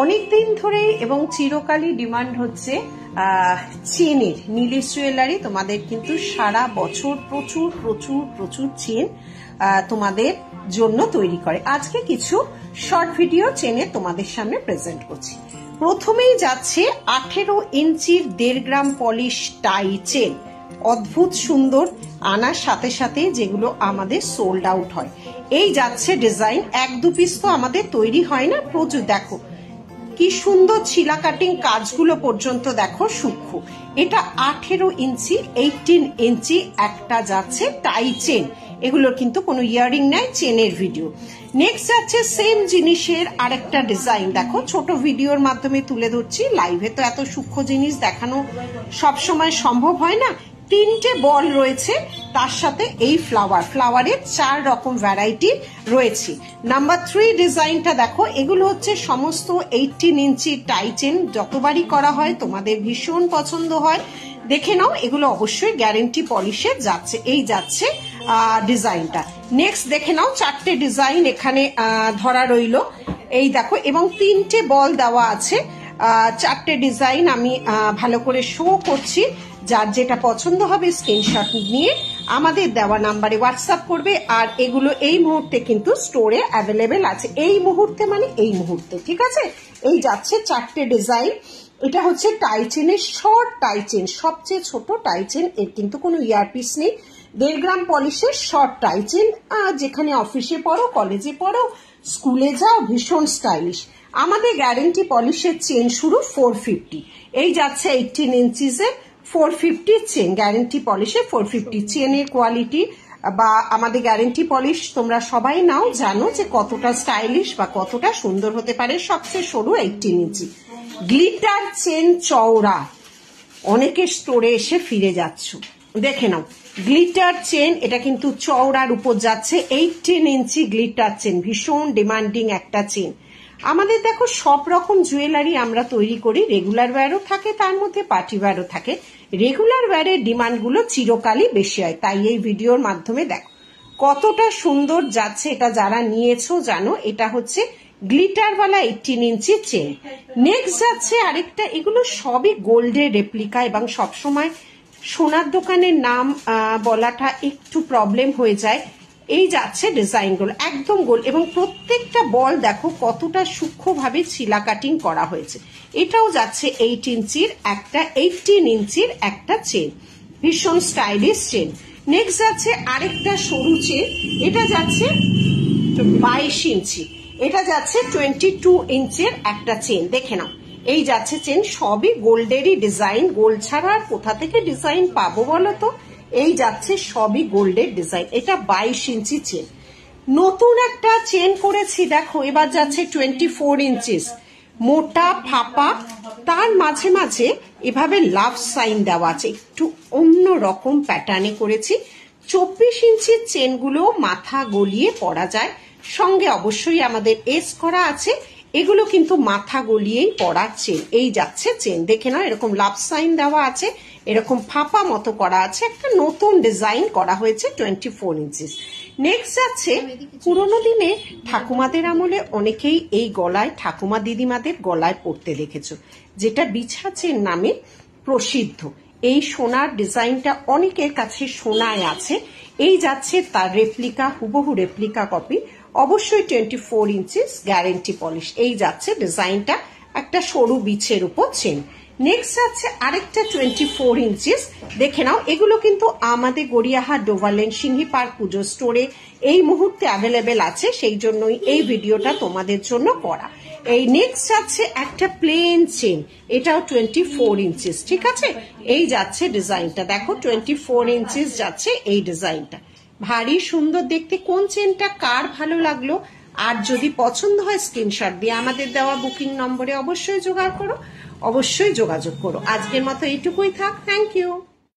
অনেকদিন ধরে এবং চিরকালই ডিমান্ড হচ্ছে চেনের, নীলিশ জুয়েলারি তোমাদের কিন্তু সারা বছর প্রচুর প্রচুর প্রচুর চেন তোমাদের জন্য তৈরি করে। আজকে কিছু শর্ট ভিডিও চেনে তোমাদের সামনে প্রেজেন্ট করছি। প্রথমেই যাচ্ছে 18 ইঞ্চির 1.5 গ্রাম পলিশ টাই চেন, অদ্ভুত সুন্দর, আনার সাথে সাথে যেগুলো আমাদের সোল্ড আউট হয়। এই যাচ্ছে ডিজাইন, 1-2 পিস তো আমাদের তৈরি হয় না, প্রচুর। দেখো কি সুন্দর ছিলা কাটিং কাজগুলো পর্যন্ত দেখো সূক্ষ্ম। এটা 18 ইঞ্চি 18 ইঞ্চি একটা যাচ্ছে টাই চেন। এগুলোর কিন্তু কোনো ইয়ারিং নাই, চেনের ভিডিও। নেক্সট যাচ্ছে সেম জিনিসের আরেকটা ডিজাইন, দেখো ছোট ভিডিওর মাধ্যমে তুলে ধরছি, লাইভে তো এত সূক্ষ্ম জিনিস দেখানো সবসময় সম্ভব হয় না। 3টে বল রয়েছে, তার সাথে এই ফ্লাওয়ারের 4 রকম ভ্যারাইটি রয়েছে। নাম্বার 3 ডিজাইনটা দেখো, এগুলো হচ্ছে সমস্ত 18 ইঞ্চি টাই চেন, যতবারই করা হয় তোমাদের ভীষণ পছন্দ হয়। দেখে নাও, এগুলো অবশ্যই গ্যারেন্টি পলিশে যাচ্ছে। এই যাচ্ছে ডিজাইনটা। নেক্সট দেখে নাও, 4টে ডিজাইন এখানে ধরা রইল, এই দেখো, এবং 3টে বল দেওয়া আছে। 4টে ডিজাইন আমি ভালো করে শো করছি। যার যেটা পছন্দ হবে স্ক্রিনশট নিয়ে আমাদের দেওয়া নাম্বারে হোয়াটসঅ্যাপ করবে। আর এগুলো এই মুহূর্তে কিন্তু স্টোরে অ্যাভেলেবেল আছে, এই মুহূর্তে মানে এই মুহূর্তে, ঠিক আছে। এই যাচ্ছে 4টে ডিজাইন। এটা হচ্ছে টাই চেনের শর্ট টাই চেন, সবচেয়ে ছোট টাই চেন, এর কিন্তু কোনো ইয়ারপিস নেই। 1.5 গ্রাম পলিশের শর্ট টাই চেন, যেখানে অফিসে পড়ো, কলেজে পড়ো, স্কুলে যাও, ভীষণ স্টাইলিশ। আমাদের গ্যারেন্টি পলিশের চেন শুরু 450। এই যাচ্ছে 18 ইঞ্চিসের 450 চেন, গ্যারেন্টি পলিশে 450। চেনের কোয়ালিটি বা আমাদের গ্যারেন্টি পলিশ তোমরা সবাই নাও, জানো যে কতটা স্টাইলিশ বা কতটা সুন্দর হতে পারে। সবচেয়ে সরু 18 ইঞ্চি গ্লিটার চেন চওড়া, অনেকে স্টোরে এসে ফিরে যাচ্ছ, দেখে নাও গ্লিটার চেন, এটা কিন্তু চওড়ার উপর যাচ্ছে। 18 ইঞ্চি গ্লিটার চেন, ভীষণ ডিমান্ডিং একটা চেন। আমাদের দেখো সব রকম জুয়েলারি আমরা তৈরি করি, রেগুলার ওয়্যারও থাকে, তার মধ্যে পার্টি ওয়্যারও থাকে। রেগুলার ওয়্যারের ডিমান্ডগুলো চিরকালই বেশি হয়, তাই এই ভিডিওর মাধ্যমে দেখো কতটা সুন্দর যাচ্ছে। এটা যারা নিয়েছো জানো, এটা হচ্ছে গ্লিটারওয়ালা 18 ইঞ্চি চেন। নেক্সট যাচ্ছে আরেকটা, এগুলো সবই গোল্ডের রেপ্লিকা, এবং সবসময় সোনার দোকানের নাম বলাটা একটু প্রবলেম হয়ে যায়। এই যাচ্ছে ডিজাইনগুলো একদম গোল, এবং প্রত্যেকটা বল দেখো কতটা সূক্ষ্মভাবে ছিলা কাটিং করা হয়েছে। এটাও যাচ্ছে 8 ইঞ্চির একটা, 18 ইঞ্চির একটা চেন, ভীষণ স্টাইলিশ চেন। নেক্সট যাচ্ছে আরেকটা সরু চেন, এটা যাচ্ছে 22 ইঞ্চি, এটা যাচ্ছে 22 ইঞ্চের একটা চেন। দেখে নাও, এই যাচ্ছে চেন, সবই গোল্ডেরই ডিজাইন। গোল্ড ছাড়া আর কোথা থেকে ডিজাইন পাবো বলো তো। এই যাচ্ছে সবই গোল্ডের ডিজাইন। এটা 22 ইঞ্চি চেন। নতুন একটা চেন করেছি দেখো, এবার যাচ্ছে 24 ইঞ্চিস, মোটা ফাঁপা, তার মাঝে মাঝে এভাবে লাভ সাইন দেওয়া আছে, একটু অন্য রকম প্যাটার্নে করেছি। 24 ইঞ্চির চেনগুলো মাথা গলিয়ে পরা যায়, সঙ্গে অবশ্যই আমাদের এস করা আছে। এগুলো কিন্তু মাথা গলিয়েই পরার চেন। এই যাচ্ছে চেন, দেখে নাও, এরকম লাভ সাইন দেওয়া আছে, এরকম ফাঁপা মতো করা আছে, একটা নতুন ডিজাইন করা হয়েছে 24 ইঞ্চিস। নেক্সট যাচ্ছে, পুরোনো দিনে ঠাকুমাদের আমলে অনেকেই এই গলায়, ঠাকুমা দিদিমাদের গলায় পরতে দেখেছো, যেটা বিছা চেন নামে প্রসিদ্ধ। এই সোনার ডিজাইনটা অনেকের কাছে সোনায় আছে। এই যাচ্ছে তার রেপ্লিকা, হুবহু রেপ্লিকা কপি, অবশ্যই 24 ইঞ্চিস গ্যারেন্টি পলিশ। এই যাচ্ছে ডিজাইনটা, একটা সরু বিছের উপর চেন। নেক্সট যাচ্ছে আরেকটা 24 ইঞ্চিস, দেখে নাও, এগুলো কিন্তু আমাদের গড়িয়াহাট ডোভারল্যান্ড সিংহি পার্ক পুজো স্টোরে এই মুহূর্তে অ্যাভেলেবেল আছে, সেই জন্যই এই ভিডিওটা তোমাদের জন্য করা। এই নেক্সট যাচ্ছে একটা প্লেন চেন, এটাও 24 ইঞ্চিস, ঠিক আছে। এই যাচ্ছে ডিজাইনটা, দেখো 24 ইঞ্চিস যাচ্ছে এই ডিজাইনটা, ভারী সুন্দর দেখতে। কোন চেনটা কার ভালো লাগলো, আর যদি পছন্দ হয় স্ক্রিনশট দিয়ে আমাদের দেওয়া বুকিং নম্বরে অবশ্যই যোগাযোগ করো। আজকের মতো এইটুকুই থাক, থ্যাংক ইউ।